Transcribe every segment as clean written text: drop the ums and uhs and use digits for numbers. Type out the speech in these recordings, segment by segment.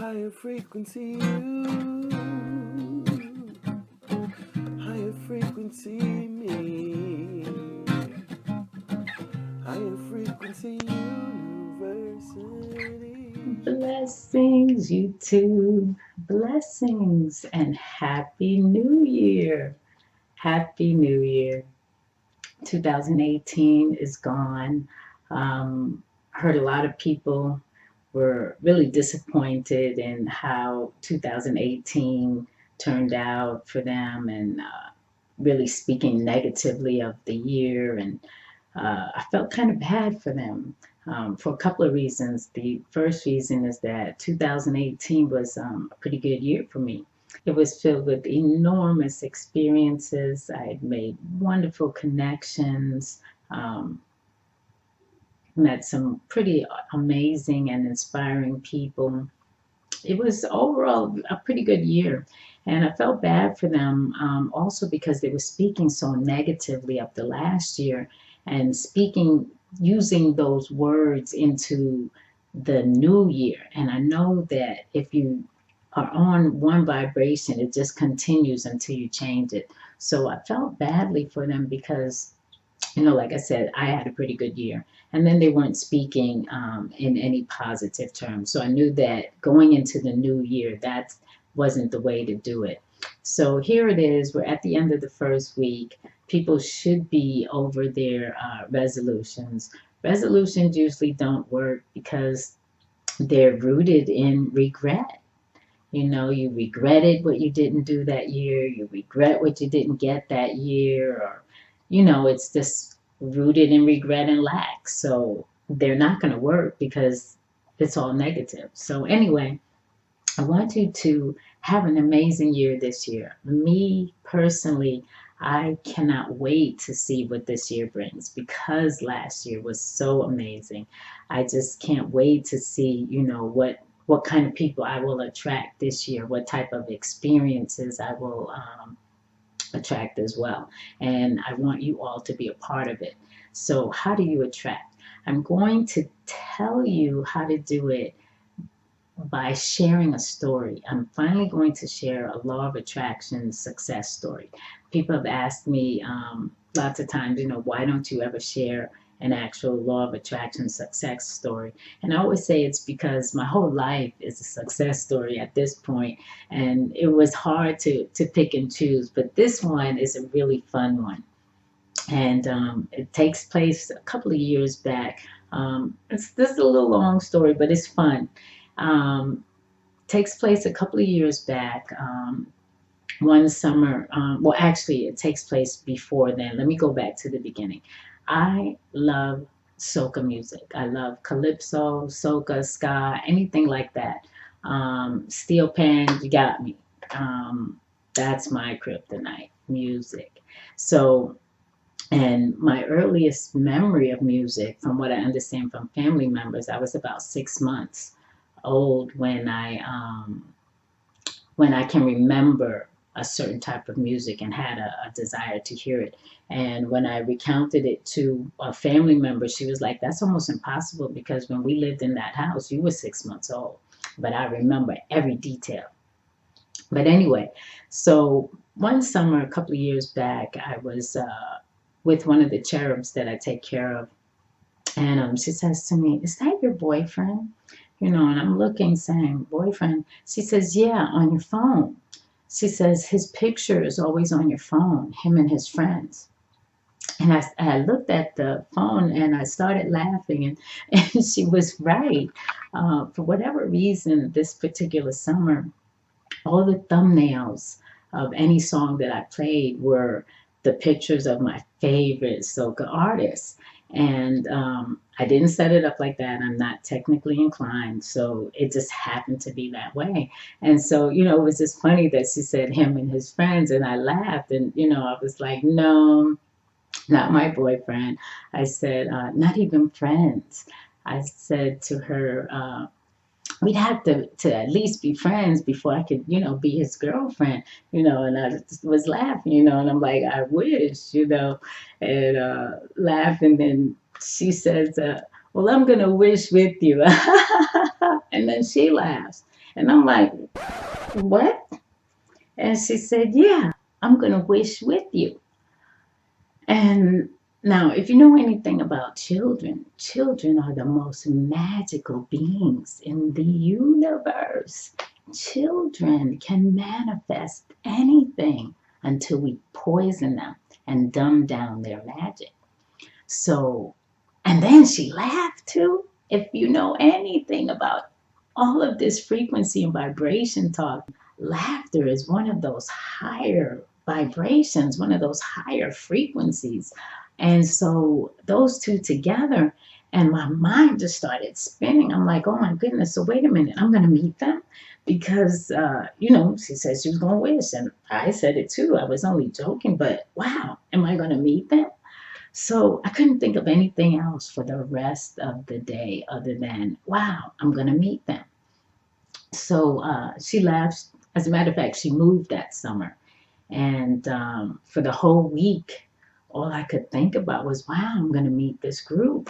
Higher frequency you, higher frequency me, higher frequency university. Blessings, you too. Blessings and Happy New Year. Happy New Year. 2018 is gone. Heard a lot of people were really disappointed in how 2018 turned out for them and really speaking negatively of the year. And I felt kind of bad for them for a couple of reasons. The first reason is that 2018 was a pretty good year for me. It was filled with enormous experiences. I had made wonderful connections, um, met some pretty amazing and inspiring people. It was overall a pretty good year. And I felt bad for them also because they were speaking so negatively of the last year and using those words into the new year. And I know that if you are on one vibration, it just continues until you change it. So I felt badly for them because like I said, I had a pretty good year. And then they weren't speaking in any positive terms. So I knew that going into the new year, that wasn't the way to do it. So here it is. We're at the end of the first week. People should be over their resolutions. Resolutions usually don't work because they're rooted in regret. You regretted what you didn't do that year, you regret what you didn't get that year, or, it's just rooted in regret and lack. So they're not going to work because it's all negative. So, anyway, I want you to have an amazing year this year. Me personally, I cannot wait to see what this year brings because last year was so amazing. I just can't wait to see, what kind of people I will attract this year, what type of experiences I will attract as well. And I want you all to be a part of it. So, how do you attract? I'm going to tell you how to do it by sharing a story. I'm finally going to share a law of attraction success story. People have asked me lots of times, why don't you ever share an actual law of attraction success story? And I always say it's because my whole life is a success story at this point, and it was hard to pick and choose. But this one is a really fun one. And it takes place a couple of years back. This is a little long story, but it's fun. Um, Takes place a couple of years back. One summer, well, actually, it takes place before then. Let me go back to the beginning. I love soca music. I love calypso, soca, ska, anything like that. Steel pan, you got me. That's my kryptonite music. So, and my earliest memory of music, from what I understand from family members, I was about 6 months old when I can remember a certain type of music and had a desire to hear it. And when I recounted it to a family member, she was like, "That's almost impossible because when we lived in that house, you were 6 months old." But I remember every detail. But anyway, so one summer, a couple of years back, I was with one of the cherubs that I take care of. And she says to me, "Is that your boyfriend?" And I'm looking, saying, "Boyfriend?" She says, "Yeah, on your phone." She says, "His picture is always on your phone, him and his friends." And I looked at the phone and I started laughing, and, and she was right. For whatever reason, this particular summer, all the thumbnails of any song that I played were the pictures of my favorite soca artists. And I didn't set it up like that. I'm not technically inclined. So it just happened to be that way. And so, it was just funny that she said him and his friends. And I laughed. And, I was like, "No, not my boyfriend." I said, "Not even friends." I said to her, we'd have to at least be friends before I could, be his girlfriend, and I just was laughing, and I'm like, "I wish," and laughing. Then she says, "Well, I'm going to wish with you." And then she laughs. And I'm like, what? And she said, yeah, I'm going to wish with you. And now, if you know anything about children, children are the most magical beings in the universe. Children can manifest anything until we poison them and dumb down their magic. So, and then she laughed too. If you know anything about all of this frequency and vibration talk, laughter is one of those higher vibrations, one of those higher frequencies. And so those two together, and my mind just started spinning. I'm like, oh my goodness, so wait a minute, I'm going to meet them because, she said she was going to wish. And I said it too. I was only joking, but wow, am I going to meet them? So I couldn't think of anything else for the rest of the day other than, wow, I'm going to meet them. So she laughed. As a matter of fact, she moved that summer. And for the whole week, all I could think about was, wow, I'm going to meet this group.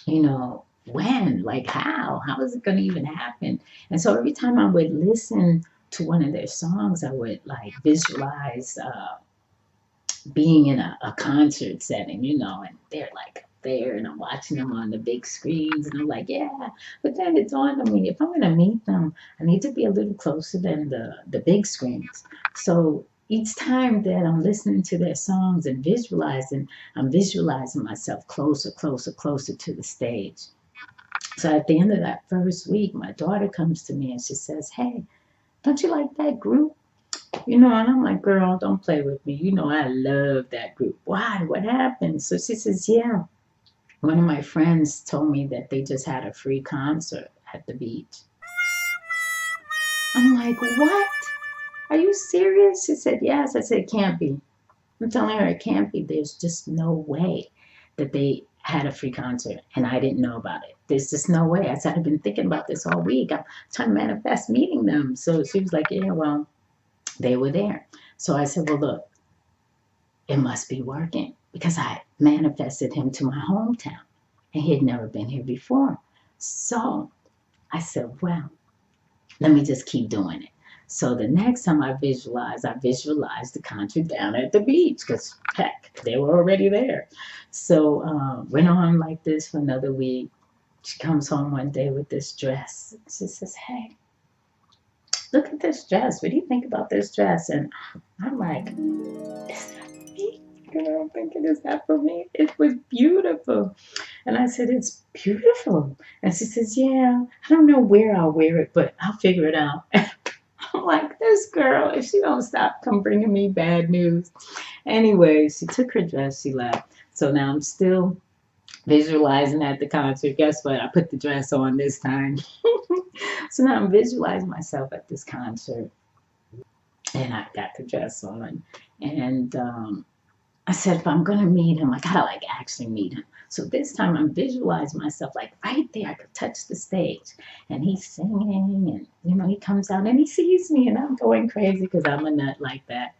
When? Like, how? How is it going to even happen? And so every time I would listen to one of their songs, I would like visualize being in a concert setting, and they're like up there and I'm watching them on the big screens and I'm like, yeah. But then it dawned on me, if I'm going to meet them, I need to be a little closer than the big screens. So each time that I'm listening to their songs and visualizing, I'm visualizing myself closer, closer, closer to the stage. So at the end of that first week, my daughter comes to me and she says, hey, don't you like that group? And I'm like, girl, don't play with me. I love that group. Why? What happened? So she says, yeah, one of my friends told me that they just had a free concert at the beach. I'm like, what? Are you serious? She said, yes. I said, it can't be. I'm telling her it can't be. There's just no way that they had a free concert and I didn't know about it. There's just no way. I said, I've been thinking about this all week. I'm trying to manifest meeting them. So she was like, yeah, well, they were there. So I said, well, look, it must be working because I manifested him to my hometown and he had never been here before. So I said, well, let me just keep doing it. So the next time I visualized the concert down at the beach because, heck, they were already there. So went on like this for another week. She comes home one day with this dress. She says, hey, look at this dress. What do you think about this dress? And I'm like, is that me? I'm thinking, is that for me? It was beautiful. And I said, it's beautiful. And she says, yeah, I don't know where I'll wear it, but I'll figure it out. I'm like, this girl, if she don't stop, come bringing me bad news. Anyway, she took her dress, she left. So now I'm still visualizing at the concert. Guess what? I put the dress on this time. So now I'm visualizing myself at this concert. And I got the dress on. And I said, if I'm going to meet him, I got to like actually meet him. So this time I'm visualizing myself like right there. I could touch the stage and he's singing and, he comes out and he sees me and I'm going crazy because I'm a nut like that.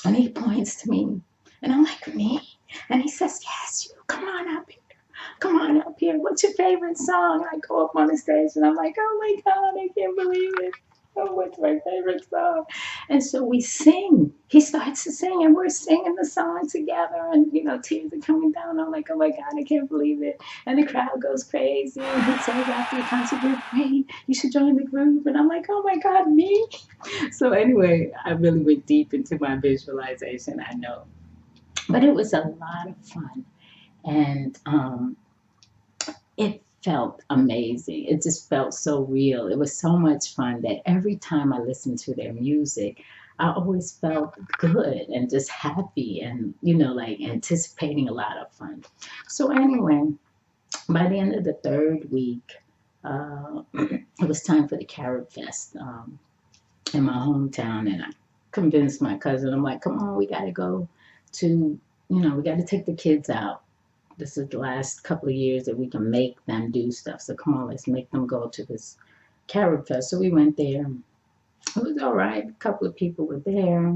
And he points to me and I'm like, me? And he says, yes, you, come on up here. Come on up here. What's your favorite song? And I go up on the stage and I'm like, oh my God, I can't believe it. Oh, what's my favorite song? And so we sing. He starts to sing and we're singing the song together and, tears are coming down. I'm like, oh my God, I can't believe it. And the crowd goes crazy. And he says after the concert, you're great. You should join the group. And I'm like, oh my God, me? So anyway, I really went deep into my visualization, I know. But it was a lot of fun. And it felt amazing. It just felt so real. It was so much fun that every time I listened to their music, I always felt good and just happy and, like anticipating a lot of fun. So anyway, by the end of the third week, it was time for the Carrot Fest in my hometown. And I convinced my cousin, I'm like, come on, we got to go to, we got to take the kids out. This is the last couple of years that we can make them do stuff. So come on, let's make them go to this Carrot Fest. So we went there. It was all right. A couple of people were there.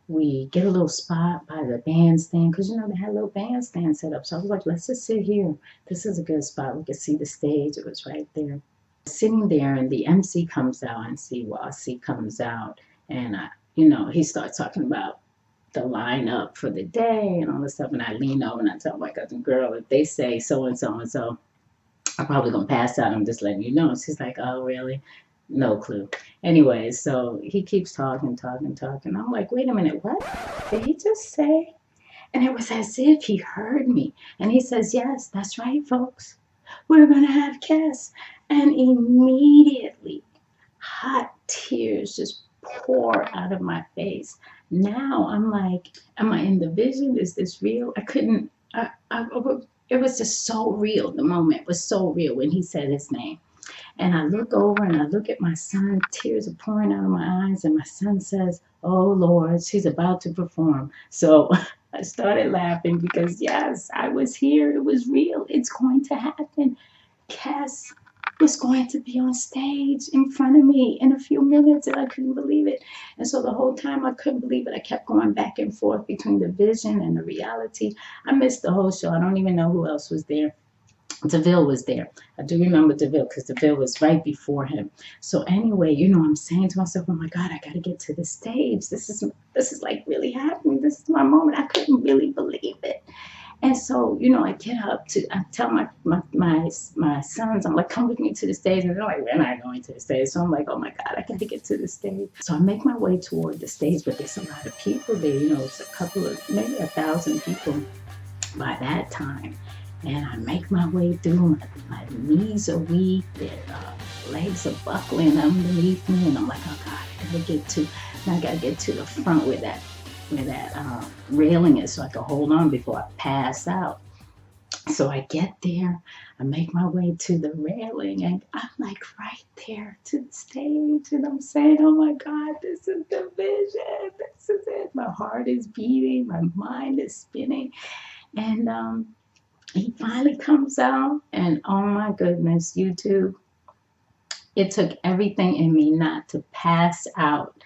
We get a little spot by the bandstand because, they had a little bandstand set up. So I was like, let's just sit here. This is a good spot. We could see the stage. It was right there. Sitting there, and the MC comes out, and CYC comes out, and he starts talking about the lineup for the day and all this stuff. And I lean over and I tell my cousin, girl, if they say so and so and so, I'm probably gonna pass out. I'm just letting you know. She's like, oh, really? No clue. Anyway, so he keeps talking, talking, talking. I'm like, wait a minute, what did he just say? And it was as if he heard me. And he says, yes, that's right, folks. We're gonna have Cass. And immediately, hot tears just pour out of my face. Now I'm like, am I in the vision? Is this real? I couldn't. It was just so real. The moment was so real when he said his name. And I look over and I look at my son. Tears are pouring out of my eyes. And my son says, oh, Lord, she's about to perform. So I started laughing because, yes, I was here. It was real. It's going to happen. Cass was going to be on stage in front of me in a few minutes, and I couldn't believe it. And so the whole time I couldn't believe it. I kept going back and forth between the vision and the reality. I missed the whole show. I don't even know who else was there. DeVille was there. I do remember DeVille because DeVille was right before him. So anyway, I'm saying to myself, oh my God, I got to get to the stage. This is like really happening. This is my moment. I couldn't really believe it. And so, I get up I tell my sons, I'm like, come with me to the stage. And they're like, we're not going to the stage. So I'm like, oh my God, I got to get to the stage. So I make my way toward the stage, but there's a lot of people there. It's a couple of, maybe 1,000 people by that time. And I make my way through. My knees are weak. Their legs are buckling underneath me. And I'm like, oh God, I gotta get to the front where that railing is so I can hold on before I pass out. So I get there, I make my way to the railing, and I'm like right there to the stage, and I'm saying, oh my God, this is the vision, this is it. My heart is beating, my mind is spinning, and he finally comes out, and oh my goodness, YouTube, it took everything in me not to pass out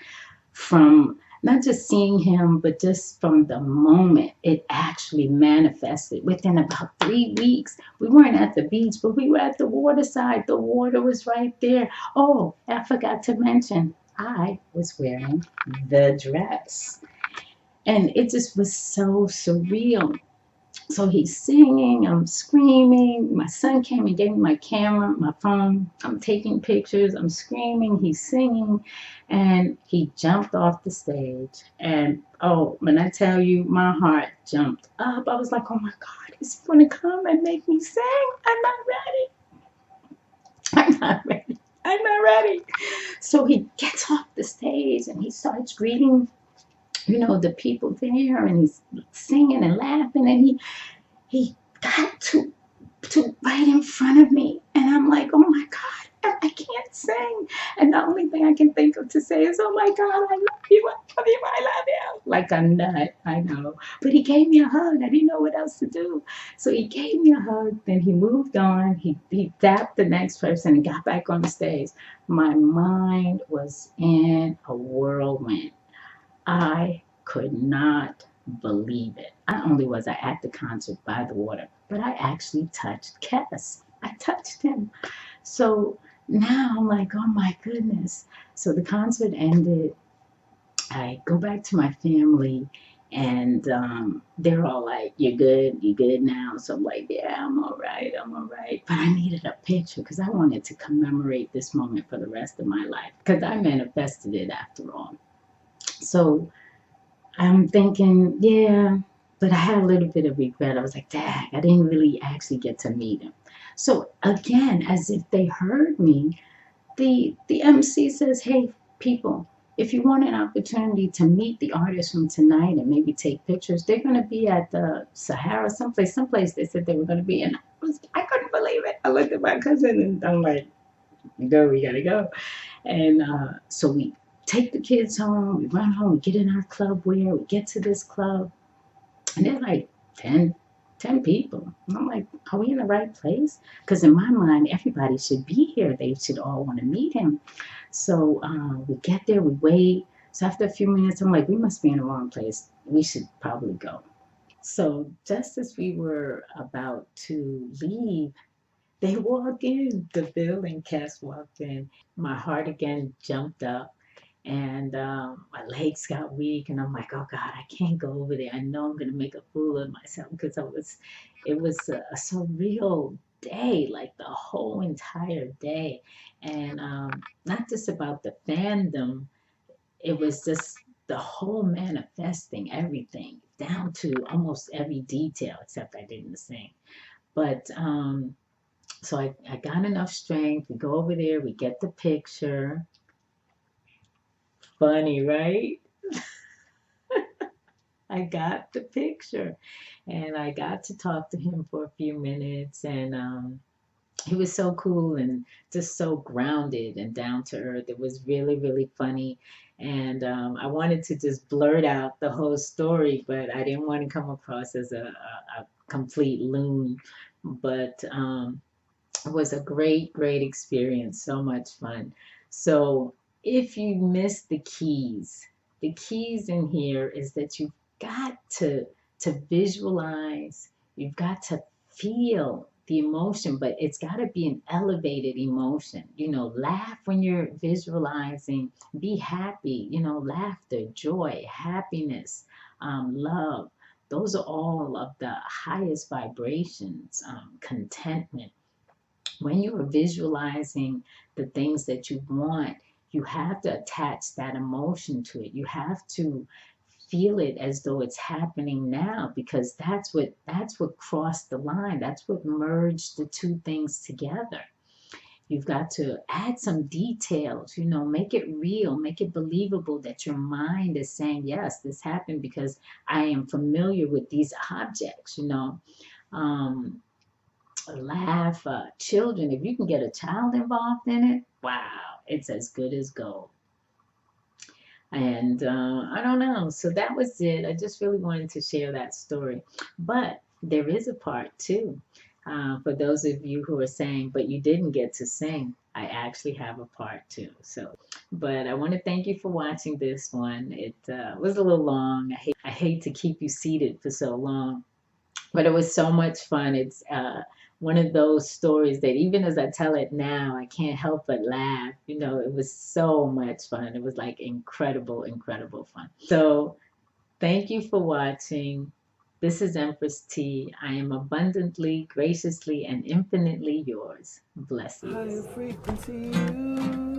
from not just seeing him, but just from the moment it actually manifested. Within about 3 weeks, we weren't at the beach, but we were at the waterside. The water was right there. Oh, I forgot to mention, I was wearing the dress. And it just was so surreal. So he's singing, I'm screaming. My son came and gave me my camera, my phone. I'm taking pictures, I'm screaming, he's singing, and he jumped off the stage. And oh, when I tell you, my heart jumped up. I was like, oh my God, is he going to come and make me sing? I'm not ready. I'm not ready. I'm not ready. So he gets off the stage and he starts greeting the people there, and he's singing and laughing, and he got to right in front of me, and I'm like, oh my God, I can't sing. And the only thing I can think of to say is, oh my God, I love you, I love you, I love you. Like a nut, I know. But he gave me a hug. I didn't know what else to do. So he gave me a hug, then he moved on. He dapped the next person and got back on the stage. My mind was in a whirlwind. I could not believe it. Not only was I at the concert by the water, but I actually touched Cass. I touched him. So now I'm like, oh my goodness. So the concert ended. I go back to my family, and they're all like, you're good? You good now? So I'm like, yeah, I'm all right. But I needed a picture because I wanted to commemorate this moment for the rest of my life because I manifested it after all. So I'm thinking, yeah, but I had a little bit of regret. I was like, dang, I didn't really actually get to meet him. So again, as if they heard me, the MC says, hey, people, if you want an opportunity to meet the artists from tonight and maybe take pictures, they're going to be at the Sahara, someplace they said they were going to be. And I couldn't believe it. I looked at my cousin and I'm like, we got to go. And so we take the kids home, we run home, we get in our club wear, we get to this club, and there's like 10 people. And I'm like, are we in the right place? Because in my mind, everybody should be here. They should all want to meet him. So we get there, we wait. So after a few minutes, I'm like, we must be in the wrong place. We should probably go. So just as we were about to leave, They walk in the building, Cass walked in. My heart again jumped up, and my legs got weak, and I'm like, oh God, I can't go over there. I know I'm gonna make a fool of myself because it was a surreal day, like the whole entire day, and not just about the fandom. It was just the whole manifesting everything down to almost every detail, except I didn't sing. But so I got enough strength. We go over there, we get the picture. Funny, right? I got the picture, and I got to talk to him for a few minutes, and he was so cool and just so grounded and down to earth. It was really, really funny. And I wanted to just blurt out the whole story, but I didn't want to come across as a complete loon. But it was a great, great experience. So much fun. So if you miss the keys in here is that you've got to visualize, you've got to feel the emotion, but it's got to be an elevated emotion. Laugh when you're visualizing, be happy, laughter, joy, happiness, love. Those are all of the highest vibrations, contentment. When you are visualizing the things that you want, you have to attach that emotion to it. You have to feel it as though it's happening now, because that's what crossed the line. That's what merged the two things together. You've got to add some details, make it real, make it believable that your mind is saying, yes, this happened because I am familiar with these objects. Um, Laugh, children, if you can get a child involved in it, wow, it's as good as gold. And I don't know. So that was it. I just really wanted to share that story. But there is a part two. For those of you who are saying, but you didn't get to sing, I actually have a part two. So, but I want to thank you for watching this one. It was a little long. I hate to keep you seated for so long, but it was so much fun. It's one of those stories that even as I tell it now, I can't help but laugh. It was so much fun. It was like incredible, incredible fun. So thank you for watching. This is Empress T. I am abundantly, graciously, and infinitely yours. Higher Blessings. frequency you.